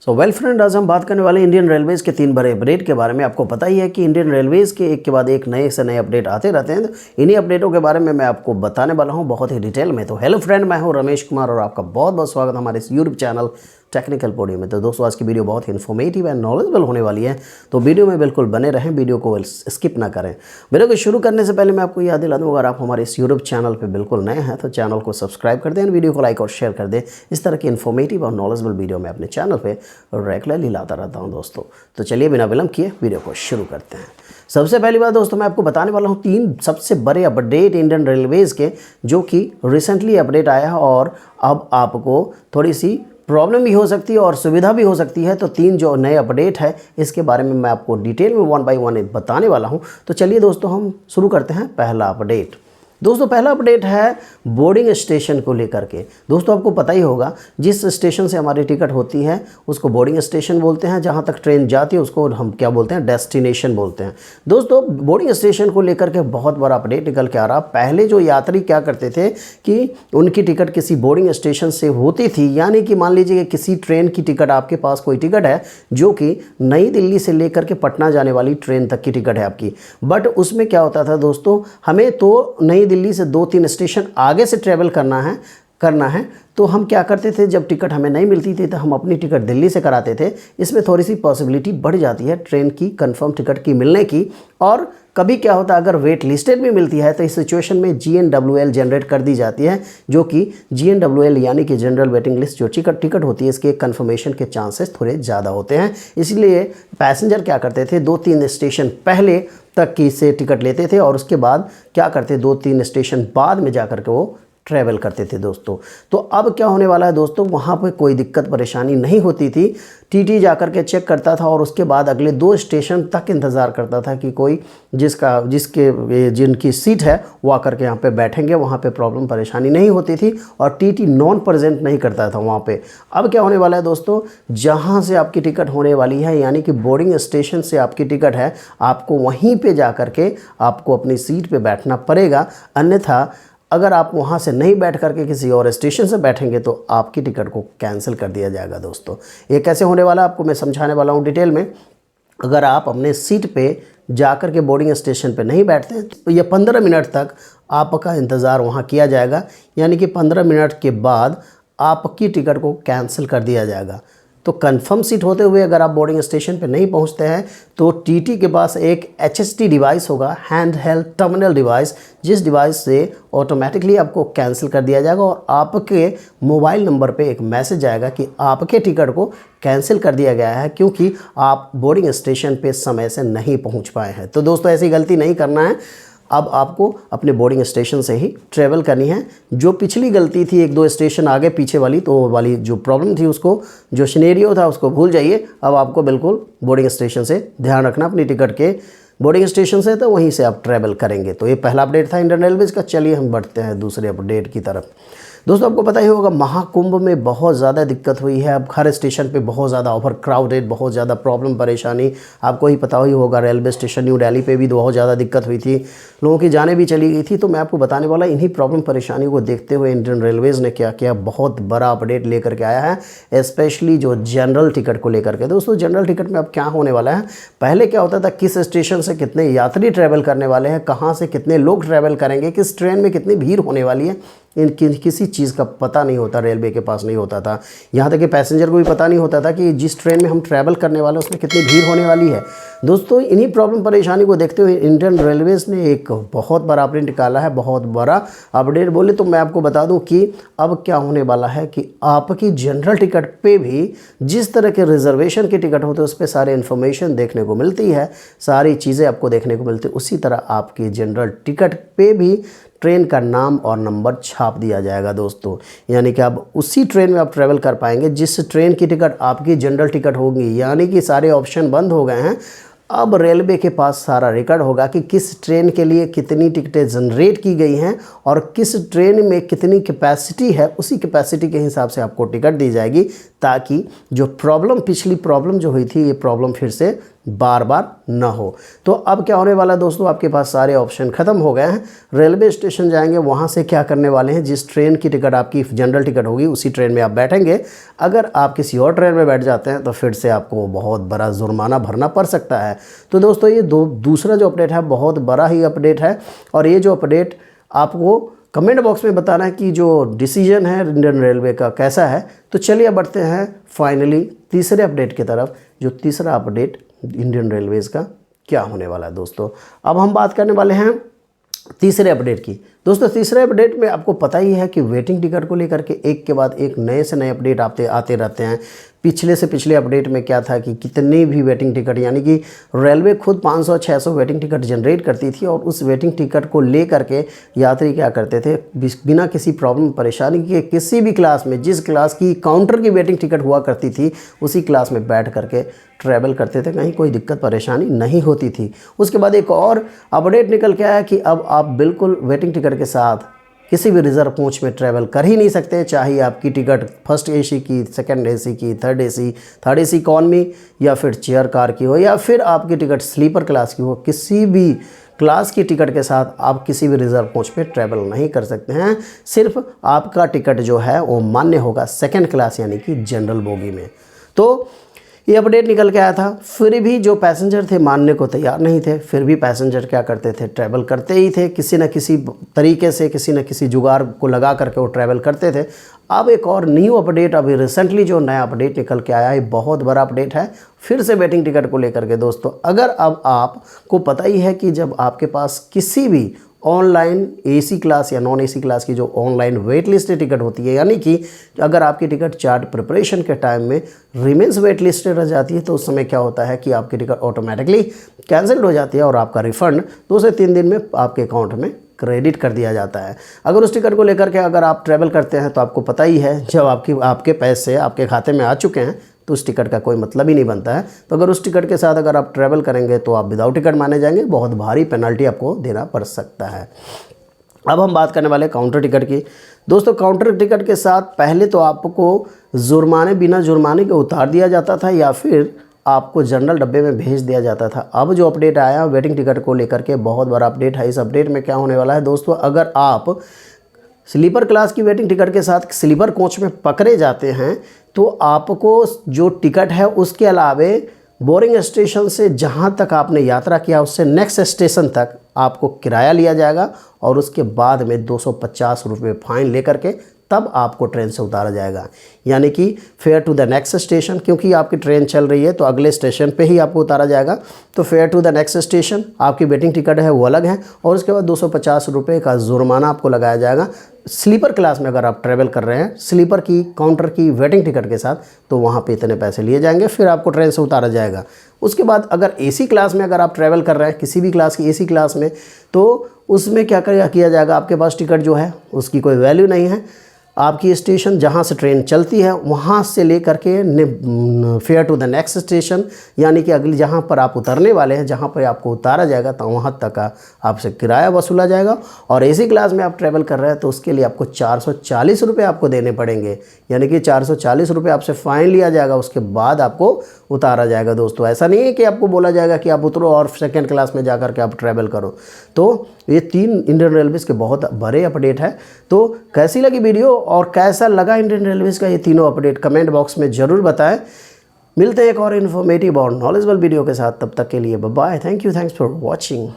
So well friend, आज हम बात करने वाले इंडियन रेलवेज़ के 3 बड़े अपडेट के बारे में। आपको पता ही है कि इंडियन रेलवेज़ के एक के बाद एक नए से नए अपडेट आते रहते हैं। तो इन्हीं अपडेटों के बारे में मैं आपको बताने वाला हूं बहुत ही डिटेल में। तो हेलो फ्रेंड, मैं हूं रमेश कुमार और आपका बहुत बहुत स्वागत हमारे इस यूट्यूब चैनल टेक्निकल पोडियम में। तो दोस्तों, आज की वीडियो बहुत ही इन्फॉर्मेटिव एंड नॉलेजेबल होने वाली है, तो वीडियो में बिल्कुल बने रहें, वीडियो को स्किप ना करें। वीडियो को शुरू करने से पहले मैं आपको याद दिला दूँ, अगर आप हमारे इस यूट्यूब चैनल पे बिल्कुल नए हैं तो चैनल को सब्सक्राइब कर दें, वीडियो को लाइक और शेयर कर दें। इस तरह की इन्फॉर्मेटिव और नॉलेजेबल वीडियो मैं अपने चैनल पर रेगुलरली लाता रहता हूँ दोस्तों। तो चलिए बिना विलंब किए वीडियो को शुरू करते हैं। सबसे पहली बात दोस्तों, मैं आपको बताने वाला हूँ 3 सबसे बड़े अपडेट इंडियन रेलवेज़ के, जो कि रिसेंटली अपडेट आया है और अब आपको थोड़ी सी प्रॉब्लम भी हो सकती है और सुविधा भी हो सकती है। तो 3 जो नए अपडेट है इसके बारे में मैं आपको डिटेल में 1 बाय 1 बताने वाला हूँ। तो चलिए दोस्तों, हम शुरू करते हैं पहला अपडेट। दोस्तों, पहला अपडेट है बोर्डिंग स्टेशन को लेकर के। दोस्तों, आपको पता ही होगा, जिस स्टेशन से हमारी टिकट होती है उसको बोर्डिंग स्टेशन बोलते हैं। जहां तक ट्रेन जाती है उसको हम क्या बोलते हैं, डेस्टिनेशन बोलते हैं। दोस्तों, बोर्डिंग स्टेशन को लेकर के बहुत बड़ा अपडेट निकल के आ रहा। पहले जो यात्री क्या करते थे कि उनकी टिकट किसी बोर्डिंग स्टेशन से होती थी, यानी कि मान लीजिए किसी ट्रेन की टिकट, आपके पास कोई टिकट है जो कि नई दिल्ली से लेकर के पटना जाने वाली ट्रेन तक की टिकट है आपकी। बट उसमें क्या होता था दोस्तों, हमें तो नई दिल्ली से 2-3 स्टेशन आगे से ट्रैवल करना है। तो हम क्या करते थे, जब टिकट हमें नहीं मिलती थी तो हम अपनी टिकट दिल्ली से कराते थे। इसमें थोड़ी सी पॉसिबिलिटी बढ़ जाती है ट्रेन की कंफर्म टिकट की मिलने की। और कभी क्या होता है, अगर वेट लिस्टेड भी मिलती है तो इस सिचुएशन में GNWL जनरेट कर दी जाती है, जो कि GNWL यानी कि जनरल वेटिंग लिस्ट जो टिकट होती है, इसके कंफर्मेशन के चांसेस थोड़े ज़्यादा होते हैं। इसलिए पैसेंजर क्या करते थे, 2-3 स्टेशन पहले तक की से टिकट लेते थे और उसके बाद क्या करते, 2-3 स्टेशन बाद में जाकर के वो ट्रैवल करते थे दोस्तों। तो अब क्या होने वाला है दोस्तों, वहाँ पे कोई दिक्कत परेशानी नहीं होती थी। टीटी जाकर के चेक करता था और उसके बाद अगले 2 स्टेशन तक इंतज़ार करता था कि कोई जिनकी सीट है वो आकर के यहाँ पे बैठेंगे। वहाँ पे प्रॉब्लम परेशानी नहीं होती थी और टीटी नॉन प्रेजेंट नहीं करता था वहाँ पे। अब क्या होने वाला है दोस्तों, जहाँ से आपकी टिकट होने वाली है, यानी कि बोर्डिंग स्टेशन से आपकी टिकट है, आपको वहीं पर जा कर के आपको अपनी सीट पर बैठना पड़ेगा। अन्यथा अगर आप वहाँ से नहीं बैठ करके किसी और स्टेशन से बैठेंगे तो आपकी टिकट को कैंसिल कर दिया जाएगा दोस्तों। ये कैसे होने वाला है आपको मैं समझाने वाला हूँ डिटेल में। अगर आप अपने सीट पे जाकर के बोर्डिंग स्टेशन पे नहीं बैठते हैं तो ये 15 मिनट तक आपका इंतज़ार वहाँ किया जाएगा, यानी कि 15 मिनट के बाद आपकी टिकट को कैंसिल कर दिया जाएगा। तो कंफर्म सीट होते हुए अगर आप बोर्डिंग स्टेशन पे नहीं पहुंचते हैं तो टीटी के पास एक HST डिवाइस होगा, हैंड हेल्ड टर्मिनल डिवाइस, जिस डिवाइस से ऑटोमेटिकली आपको कैंसिल कर दिया जाएगा और आपके मोबाइल नंबर पे एक मैसेज आएगा कि आपके टिकट को कैंसिल कर दिया गया है, क्योंकि आप बोर्डिंग स्टेशन पे समय से नहीं पहुँच पाए हैं। तो दोस्तों, ऐसी गलती नहीं करना है। अब आपको अपने बोर्डिंग स्टेशन से ही ट्रैवल करनी है। जो पिछली गलती थी 1-2 स्टेशन आगे पीछे वाली, तो वो वाली जो प्रॉब्लम थी, उसको जो सिनेरियो था उसको भूल जाइए। अब आपको बिल्कुल बोर्डिंग स्टेशन से ध्यान रखना अपनी टिकट के। बोर्डिंग स्टेशन से तो वहीं से आप ट्रैवल करेंगे। तो ये पहला अपडेट था इंडियन रेलवेज़ का। चलिए हम बढ़ते हैं दूसरे अपडेट की तरफ। दोस्तों, आपको पता ही होगा, महाकुंभ में बहुत ज़्यादा दिक्कत हुई है। अब हर स्टेशन पे बहुत ज़्यादा ओवर क्राउडेड, बहुत ज़्यादा प्रॉब्लम परेशानी आपको ही पता ही होगा। रेलवे स्टेशन न्यू दिल्ली पे भी बहुत ज़्यादा दिक्कत हुई थी, लोगों की जानें भी चली गई थी। तो मैं आपको बताने वाला, इन्हीं प्रॉब्लम परेशानी को देखते हुए इंडियन रेलवेज़ ने क्या किया, बहुत बड़ा अपडेट लेकर के आया है, स्पेशली जो जनरल टिकट को लेकर के। दोस्तों, जनरल टिकट में अब क्या होने वाला है, पहले क्या होता था, किस स्टेशन से कितने यात्री ट्रैवल करने वाले हैं, कहाँ से कितने लोग ट्रैवल करेंगे, किस ट्रेन में कितनी भीड़ होने वाली है, किसी चीज़ का पता नहीं होता, रेलवे के पास नहीं होता था। यहाँ तक कि पैसेंजर को भी पता नहीं होता था कि जिस ट्रेन में हम ट्रैवल करने वाले हैं उसमें कितनी भीड़ होने वाली है। दोस्तों, इन्हीं प्रॉब्लम परेशानी को देखते हुए इंडियन रेलवेज़ ने एक बहुत बड़ा अपडेट निकाला है, बहुत बड़ा अपडेट बोले तो मैं आपको बता दूं कि अब क्या होने वाला है कि आपकी जनरल टिकट पे भी जिस तरह के रिजर्वेशन की टिकट होते हैं उस पर सारे इन्फॉर्मेशन देखने को मिलती है, सारी चीज़ें आपको देखने को मिलती है। उसी तरह आपकी जनरल टिकट पे भी ट्रेन का नाम और नंबर छाप दिया जाएगा दोस्तों, यानी कि अब उसी ट्रेन में आप ट्रैवल कर पाएंगे जिस ट्रेन की टिकट आपकी जनरल टिकट होगी। यानी कि सारे ऑप्शन बंद हो गए हैं। अब रेलवे के पास सारा रिकॉर्ड होगा कि किस ट्रेन के लिए कितनी टिकटें जनरेट की गई हैं और किस ट्रेन में कितनी कैपेसिटी है, उसी कैपेसिटी के हिसाब से आपको टिकट दी जाएगी, ताकि जो पिछली प्रॉब्लम जो हुई थी, ये प्रॉब्लम फिर से बार बार ना हो। तो अब क्या होने वाला है दोस्तों, आपके पास सारे ऑप्शन ख़त्म हो गए हैं। रेलवे स्टेशन जाएंगे, वहाँ से क्या करने वाले हैं, जिस ट्रेन की टिकट आपकी जनरल टिकट होगी उसी ट्रेन में आप बैठेंगे। अगर आप किसी और ट्रेन में बैठ जाते हैं तो फिर से आपको बहुत बड़ा जुर्माना भरना पड़ सकता है। तो दोस्तों ये दूसरा जो अपडेट है बहुत बड़ा ही अपडेट है, और ये जो अपडेट आपको कमेंट बॉक्स में बताना है कि जो डिसीजन है इंडियन रेलवे का कैसा है। तो चलिए अब बढ़ते हैं फाइनली तीसरे अपडेट की तरफ। जो तीसरा अपडेट इंडियन रेलवेज़ का क्या होने वाला है दोस्तों, अब हम बात करने वाले हैं तीसरे अपडेट की। दोस्तों तीसरे अपडेट में आपको पता ही है कि वेटिंग टिकट को लेकर के एक के बाद एक नए से नए अपडेट आते रहते हैं। पिछले से पिछले अपडेट में क्या था कि कितनी भी वेटिंग टिकट, यानी कि रेलवे खुद 500-600 वेटिंग टिकट जनरेट करती थी, और उस वेटिंग टिकट को ले करके यात्री क्या करते थे, बिना किसी प्रॉब्लम परेशानी के किसी भी क्लास में, जिस क्लास की काउंटर की वेटिंग टिकट हुआ करती थी उसी क्लास में बैठ करके ट्रैवल करते थे, कहीं कोई दिक्कत परेशानी नहीं होती थी। उसके बाद एक और अपडेट निकल के आया कि अब आप बिल्कुल वेटिंग टिकट के साथ किसी भी रिजर्व कोच में ट्रैवल कर ही नहीं सकते, चाहे आपकी टिकट फर्स्ट एसी की, सेकंड एसी की, थर्ड एसी इकॉनमी, या फिर चेयर कार की हो, या फिर आपकी टिकट स्लीपर क्लास की हो। किसी भी क्लास की टिकट के साथ आप किसी भी रिजर्व कोच पे ट्रैवल नहीं कर सकते हैं। सिर्फ आपका टिकट जो है वो मान्य होगा सेकंड क्लास यानी कि जनरल बोगी में। तो ये अपडेट निकल के आया था, फिर भी जो पैसेंजर थे मानने को तैयार नहीं थे, फिर भी पैसेंजर क्या करते थे, ट्रैवल करते ही थे, किसी न किसी तरीके से, किसी न किसी जुगाड़ को लगा करके वो ट्रैवल करते थे। अब एक और न्यू अपडेट, अभी रिसेंटली जो नया अपडेट निकल के आया है, बहुत बड़ा अपडेट है फिर से वेटिंग टिकट को लेकर के दोस्तों। अगर अब आपको पता ही है कि जब आपके पास किसी भी ऑनलाइन एसी क्लास या नॉन एसी क्लास की जो ऑनलाइन वेट लिस्ट टिकट होती है, यानी कि अगर आपकी टिकट चार्ट प्रिपरेशन के टाइम में रिमेंस वेट लिस्ट रह जाती है, तो उस समय क्या होता है कि आपकी टिकट ऑटोमेटिकली कैंसिल्ड हो जाती है और आपका रिफ़ंड 2 से 3 दिन में आपके अकाउंट में क्रेडिट कर दिया जाता है। अगर उस टिकट को लेकर के अगर आप ट्रैवल करते हैं तो आपको पता ही है, जब आपके पैसे आपके खाते में आ चुके हैं तो उस टिकट का कोई मतलब ही नहीं बनता है। तो अगर उस टिकट के साथ अगर आप ट्रैवल करेंगे तो आप विदाउट टिकट माने जाएंगे, बहुत भारी पेनल्टी आपको देना पड़ सकता है। अब हम बात करने वाले काउंटर टिकट की। दोस्तों काउंटर टिकट के साथ पहले तो आपको बिना जुर्माने के उतार दिया जाता था, या फिर आपको जनरल डब्बे में भेज दिया जाता था। अब जो अपडेट आया वेटिंग टिकट को लेकर के, बहुत बड़ा अपडेट है। इस अपडेट में क्या होने वाला है दोस्तों, अगर आप स्लीपर क्लास की वेटिंग टिकट के साथ स्लीपर कोच में पकड़े जाते हैं तो आपको जो टिकट है उसके अलावे बोरिंग स्टेशन से जहां तक आपने यात्रा किया उससे नेक्स्ट स्टेशन तक आपको किराया लिया जाएगा, और उसके बाद में 250 रुपये फाइन लेकर के तब आपको ट्रेन से उतारा जाएगा। यानी कि fare to the next station, क्योंकि आपकी ट्रेन चल रही है तो अगले स्टेशन पे ही आपको उतारा जाएगा। तो fare to the next station आपकी वेटिंग टिकट है वो अलग है, और उसके बाद 250 रुपये का जुर्माना आपको लगाया जाएगा। स्लीपर क्लास में अगर आप ट्रैवल कर रहे हैं स्लीपर की काउंटर की वेटिंग टिकट के साथ, तो वहाँ पे इतने पैसे लिए जाएंगे, फिर आपको ट्रेन से उतारा जाएगा। उसके बाद अगर एसी क्लास में अगर आप ट्रैवल कर रहे हैं, किसी भी क्लास की एसी क्लास में, तो उसमें क्या किया जाएगा, आपके पास टिकट जो है उसकी कोई वैल्यू नहीं है। आपकी स्टेशन जहाँ से ट्रेन चलती है वहाँ से लेकर के fare to the next station, यानी कि अगली जहाँ पर आप उतरने वाले हैं, जहाँ पर आपको उतारा जाएगा, तो वहाँ तक का आपसे किराया वसूला जाएगा। और एसी क्लास में आप ट्रैवल कर रहे हैं तो उसके लिए आपको 440 रुपये आपको देने पड़ेंगे, यानी कि 440 रुपये आपसे फ़ाइन लिया जाएगा, उसके बाद आपको उतारा जाएगा। दोस्तों ऐसा नहीं है कि आपको बोला जाएगा कि आप उतरो और सेकेंड क्लास में जा कर के आप ट्रैवल करो। तो ये 3 इंडियन रेलवेज़ के बहुत बड़े अपडेट है। तो कैसी लगी वीडियो और कैसा लगा इंडियन रेलवेज़ का ये तीनों अपडेट, कमेंट बॉक्स में ज़रूर बताएं। मिलते हैं एक और इन्फॉर्मेटिव और नॉलेजेबल वीडियो के साथ, तब तक के लिए bye bye. Thanks for watching.